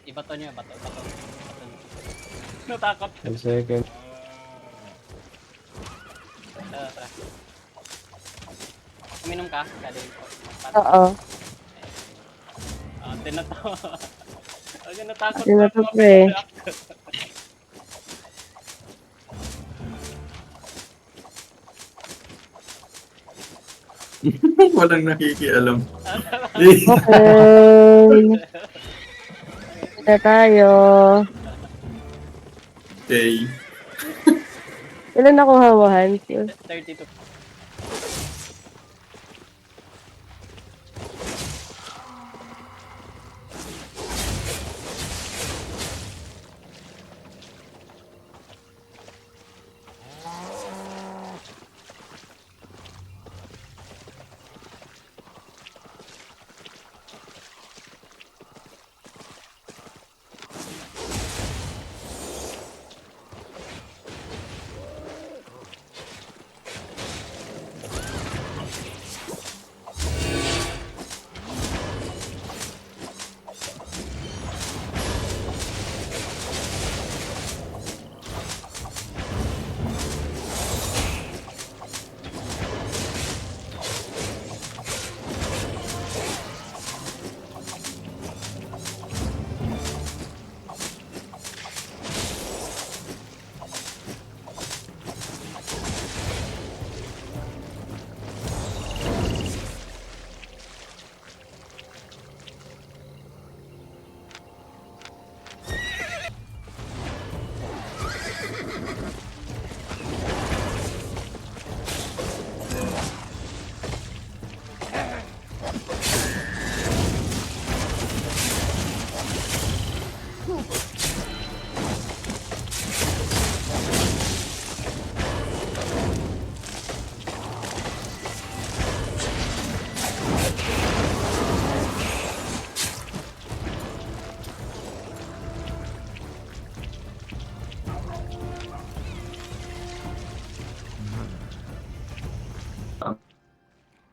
Ibato nyo, bato. Natakot. 10 seconds. Tara. Uminom ka? Galing ko. Oo. Tinato. Ay, natakot. Tinato pre. Walang nakikialam. Okay. Kita tayo. Okay. Ilan nakuha mo, Hans? 32.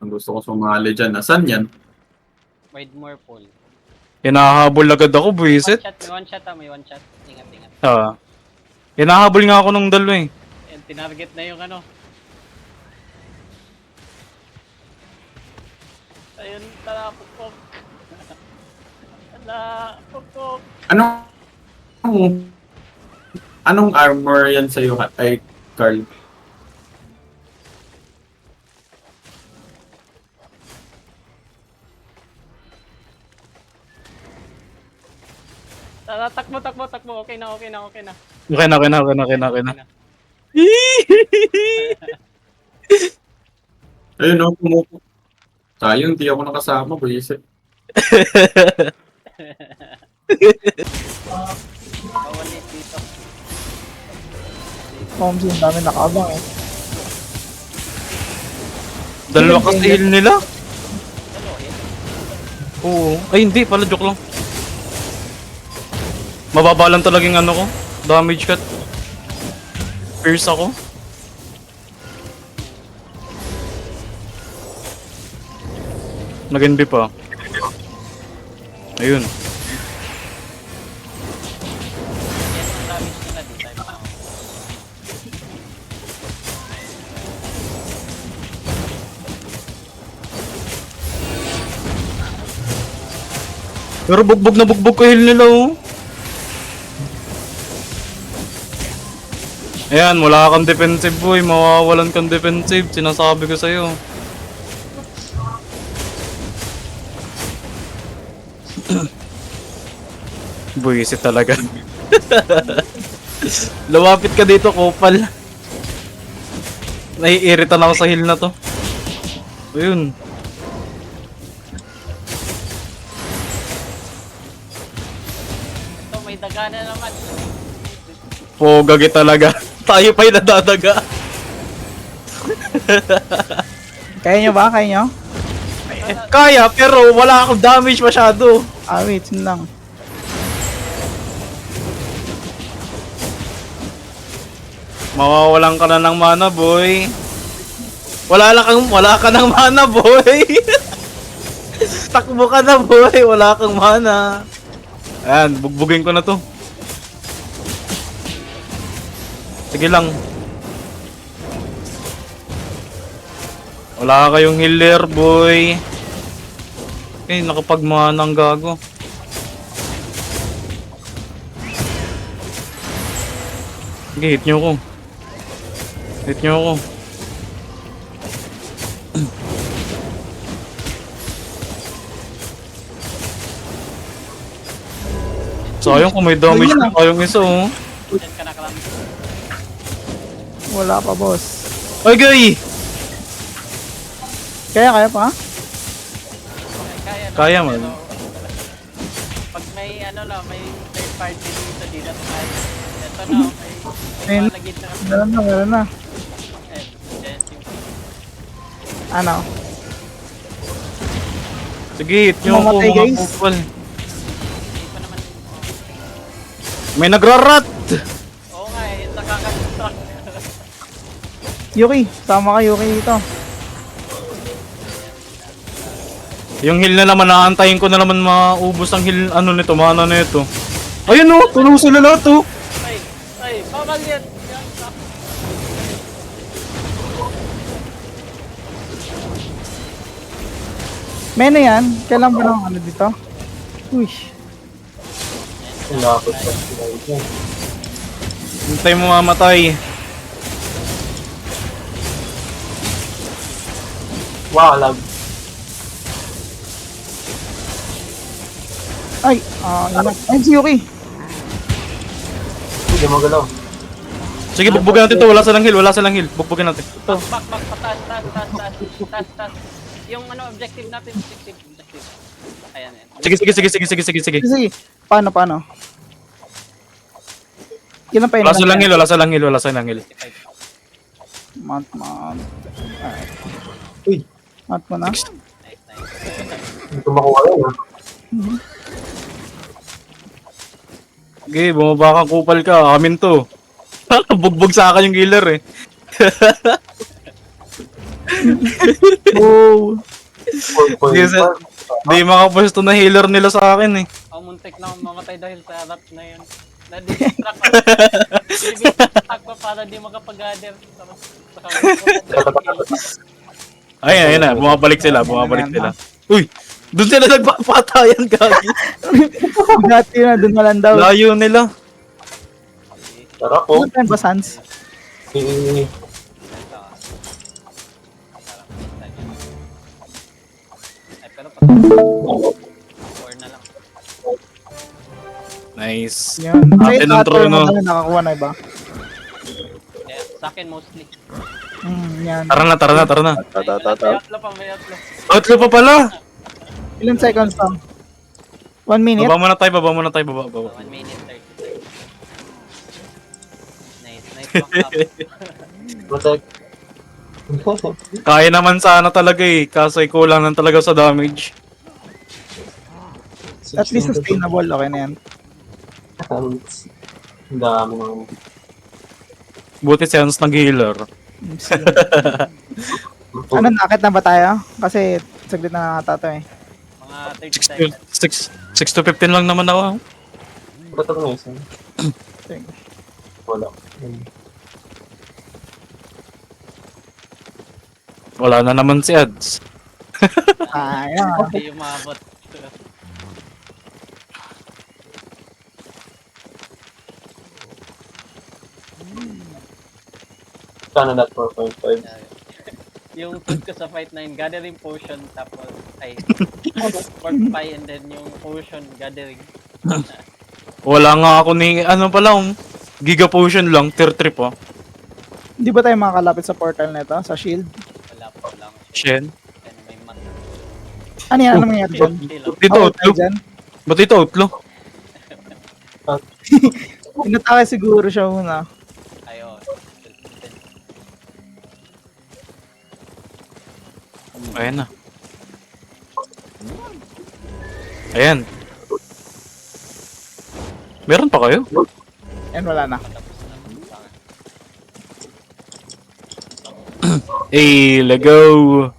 Ang gusto ko sumali dyan. Nasaan yan? Widemore pool. Hinahabol agad ako, buwisit. May one shot. Ingat. Hinahabol nga ako ng dalawa eh. And tinarget na yung ano. Ayun, tara, pukpok. Ala, pukpok. Anong armor yan sa'yo? Ay, Carl. Tara, takbo. Okay na. Okay na. Ayun, no, pumupo. Sayang, di ako nakasama, buwisit. Kawalit dito. Pomsi, ang dami nakaabang eh. Dalawa kasi heal nila. Oo. Ay hindi, pala joke lang. Mababa lang talaga yung ano ko. Damage cut. Pierce ako. Nag-NB pa. Ayun. Yan ang damage nila, di tayo pa. Pero bugbog na bugbog ko heal nila oh. Ayan, wala kang defensive boy, mawawalan kang defensive, sinasabi ko sa'yo. Buwisit talaga. Lumapit ka dito, Kopal. Naiiritan ako sa heal na to. Ayun. Ito, may daga na naman. Pogagi talaga. Tayo pa'y nadadaga. Kaya nyo ba? Kaya nyo? Kaya, pero wala akong damage masyado. Ah, wait, yun lang. Mawawalan ka na ng mana, boy. Wala ka ng mana, boy. Takbo ka na, boy. Wala kang mana. Ayan, bugbugin ko na to. Sige lang. Wala kayong healer, boy. Eh, nakapagmana ang gago. Sige, hit nyo ko. Hit nyo ako. Sayang kung may damage na kayong isa oh. Diyan ka na kalam. Wala pa, boss. Ay, gay! Kaya pa? Kaya na. Kaya man. Pero, pag may ano na, may third party dito, di na tayo. Ito na, may Ayun. malagit na. Meron na. Eh, yes, yung Ano? Sige, hit nyo ako Mamatay, mga guys. kupal. hindi pa naman. May nagrarat! Oo nga eh, nakaka-struck. Yuki, tama ka Yuki dito. Yung heal na naman, naantayin ko na naman maubos ang heal, ano nito, mana nito. Ayun oh, tulong sila lahat oh. Ay, bawal yan. Yan, stop. Meno yan? Kailan ba ng ano dito? Uish. Hintay mo mamatay. Ay, yun na. Ayun si Yuki. Sige, bugbugin natin to, wala silang heal, bugbugin natin. Back, pataas, taas. Yung ano, objective natin, objective. Ayan, ayan. Sige. Sige, paano? Kailan pa yun? Wala silang heal. Mount. Alright. Uy. Mount mo na? Nice, nice. Sige, bumaba kang kupal ka, amin to. Bugbog sa akin yung healer eh. Oh. Di makapwesto na healer nila sa akin eh. Ako muntik na mamatay dahil sa rat na yun. Na-distract ako. Distract ko para di makapag-gather. Ayun na, bumabalik sila. Uy, doon sila nagpapatayan, gagi. Dati na, dun na lang daw. Layo nila. Ano tayo ba, Sans? Ay, pero patay. 4 na lang. Nice. Yun. Atin ang trono. Nakakuha na iba. Yeah, sa akin mostly. Yan. Tara na. May outlaw pa, may outlaw. Outlaw pa pala. Ilan seconds lang? 1 minute? Baba muna tayo, baba. 1 minute 30. Nice walk up. Kaya naman sana talaga eh, kaso kulang lang talaga sa damage. At least sustainable. Okay na yan. Buti sense ng healer. Ano, nakit na ba tayo? Kasi Saglit na nakata to eh. Mga 30 seconds. 6 to 15 lang naman ako. Ba't ako ngayon? Sige. Wala. Wala na naman si Ads. Ayan. Hindi umabot. Sana not 4.5. Yung food ko sa fight na yun, gathering potion, tapos, ay, pork pie, and then yung potion, gathering. Wala nga ako ni, ano pala, Giga Potion lang, tier 3 pa. Hindi ba tayo makakalapit sa portal nito? Sa shield? Wala pa lang. Shen. And may mat. Ano yan? Ano mangyayari dyan? Dito, Out tayo outlo. dyan? Ba't dito, outlo? Inatake siguro siya muna. Ayo. Ayan na. Ayan. Meron pa kayo? And wala na. Eh, let go.